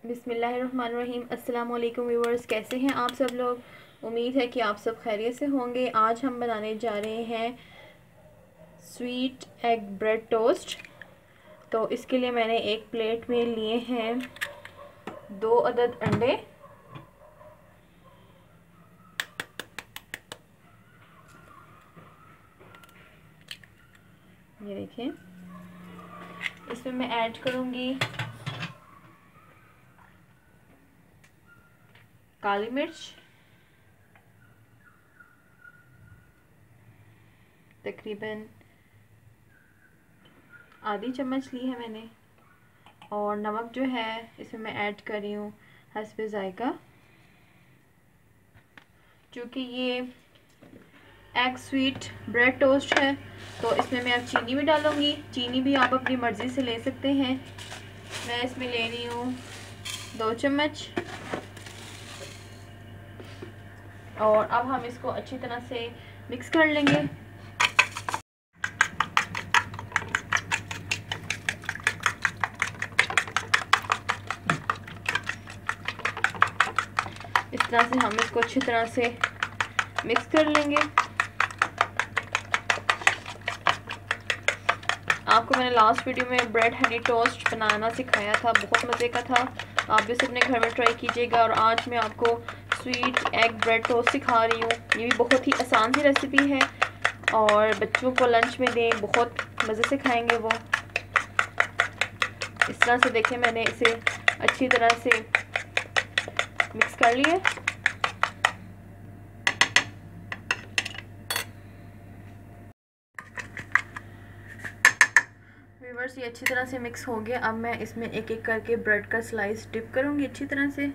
बिस्मिल्लाहिर्रहमानिर्रहीम। अस्सलाम वालेकुम व्यूअर्स, कैसे हैं आप सब लोग। उम्मीद है कि आप सब खैरियत से होंगे। आज हम बनाने जा रहे हैं स्वीट एग ब्रेड टोस्ट। तो इसके लिए मैंने एक प्लेट में लिए हैं 2 अदद अंडे, ये देखें। इसमें मैं ऐड करूँगी काली मिर्च, तकरीबन आधी चम्मच ली है मैंने, और नमक जो है इसमें मैं ऐड कर रही हूँ हस्बे ज़ायका। क्योंकि ये एग स्वीट ब्रेड टोस्ट है तो इसमें मैं अब चीनी भी डालूँगी। चीनी भी आप अपनी मर्ज़ी से ले सकते हैं। मैं इसमें ले रही हूँ 2 चम्मच। और अब हम इसको अच्छी तरह से मिक्स कर लेंगे। इस तरह से हम इसको अच्छी तरह से मिक्स कर लेंगे। आपको मैंने लास्ट वीडियो में ब्रेड हनी टोस्ट बनाना सिखाया था, बहुत मज़े का था। आप भी अपने घर में ट्राई कीजिएगा। और आज मैं आपको स्वीट एग ब्रेड टोस्ट सिखा रही हूँ। ये भी बहुत ही आसान सी रेसिपी है और बच्चों को लंच में दें, बहुत मज़े से खाएंगे वो। इस तरह से देखें, मैंने इसे अच्छी तरह से मिक्स कर लिया। व्यूअर्स, ये अच्छी तरह से मिक्स हो गया। अब मैं इसमें एक एक करके ब्रेड का स्लाइस डिप करूँगी अच्छी तरह से।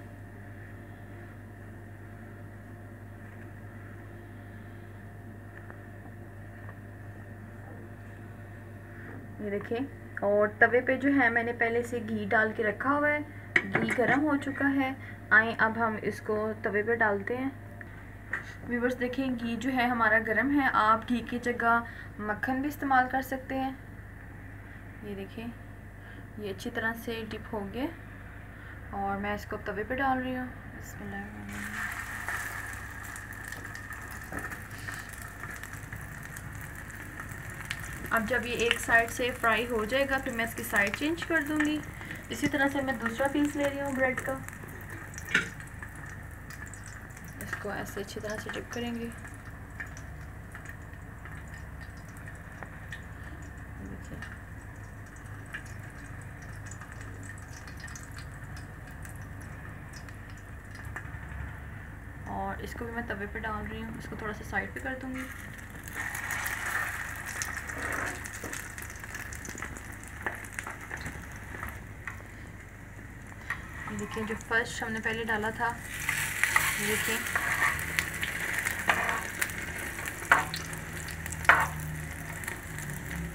ये देखें। और तवे पे जो है मैंने पहले से घी डाल के रखा हुआ है। घी गर्म हो चुका है। आए अब हम इसको तवे पे डालते हैं। व्यूअर्स देखें, घी जो है हमारा गर्म है। आप घी की जगह मक्खन भी इस्तेमाल कर सकते हैं। ये देखें, ये अच्छी तरह से डिप हो गया और मैं इसको तवे पे डाल रही हूँ। अब जब ये एक साइड से फ्राई हो जाएगा फिर मैं इसकी साइड चेंज कर दूँगी। इसी तरह से मैं दूसरा पीस ले रही हूँ ब्रेड का। इसको ऐसे अच्छी तरह से डिप करेंगे। और इसको भी मैं तवे पे डाल रही हूँ। इसको थोड़ा सा साइड पे कर दूँगी। देखिए, जो फर्स्ट हमने पहले डाला था, देखिए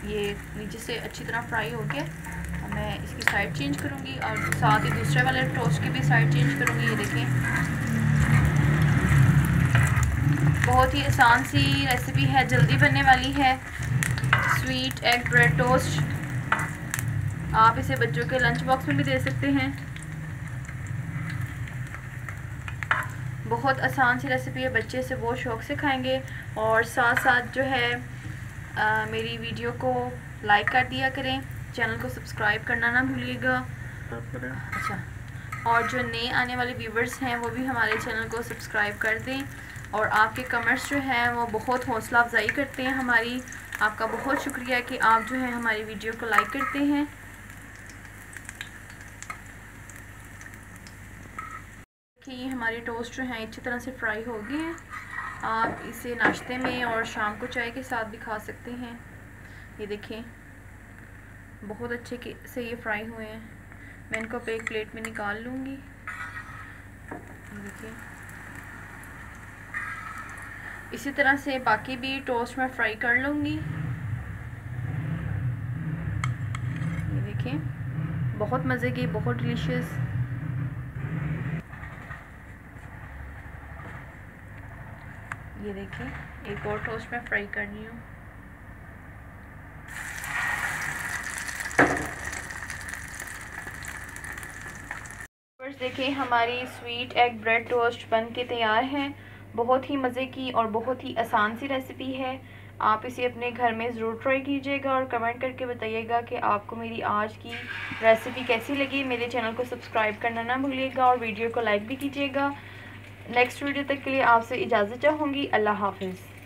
ये नीचे से अच्छी तरह फ्राई हो गया। अब मैं इसकी साइड चेंज करूँगी और साथ ही दूसरे वाले टोस्ट की भी साइड चेंज करूँगी। ये देखें, बहुत ही आसान सी रेसिपी है, जल्दी बनने वाली है। स्वीट एग ब्रेड टोस्ट, आप इसे बच्चों के लंच बॉक्स में भी दे सकते हैं। बहुत आसान सी रेसिपी है, बच्चे से बहुत शौक़ से खाएंगे। और साथ साथ जो है मेरी वीडियो को लाइक कर दिया करें, चैनल को सब्सक्राइब करना ना भूलिएगा। अच्छा, और जो नए आने वाले व्यूवर्स हैं वो भी हमारे चैनल को सब्सक्राइब कर दें। और आपके कमेंट्स जो हैं वो बहुत हौसला अफजाई करते हैं हमारी। आपका बहुत शुक्रिया कि आप जो है हमारी वीडियो को लाइक करते हैं। कि ये हमारे टोस्ट जो हैं अच्छी तरह से फ्राई हो गए हैं। आप इसे नाश्ते में और शाम को चाय के साथ भी खा सकते हैं। ये देखें, बहुत अच्छे से ये फ्राई हुए हैं। मैं इनको एक प्लेट में निकाल लूँगी। देखिए, इसी तरह से बाकी भी टोस्ट में फ्राई कर लूँगी। ये देखें, बहुत मज़े की, बहुत डिलीशियस। ये देखिए, एक और टोस्ट में फ्राई कर रही हूँ। देखिए हमारी स्वीट एग ब्रेड टोस्ट बन के तैयार है। बहुत ही मज़े की और बहुत ही आसान सी रेसिपी है। आप इसे अपने घर में ज़रूर ट्राई कीजिएगा और कमेंट करके बताइएगा कि आपको मेरी आज की रेसिपी कैसी लगी। मेरे चैनल को सब्सक्राइब करना ना भूलिएगा और वीडियो को लाइक भी कीजिएगा। नेक्स्ट वीडियो तक के लिए आपसे इजाज़त चाहूँगी। अल्लाह हाफिज़।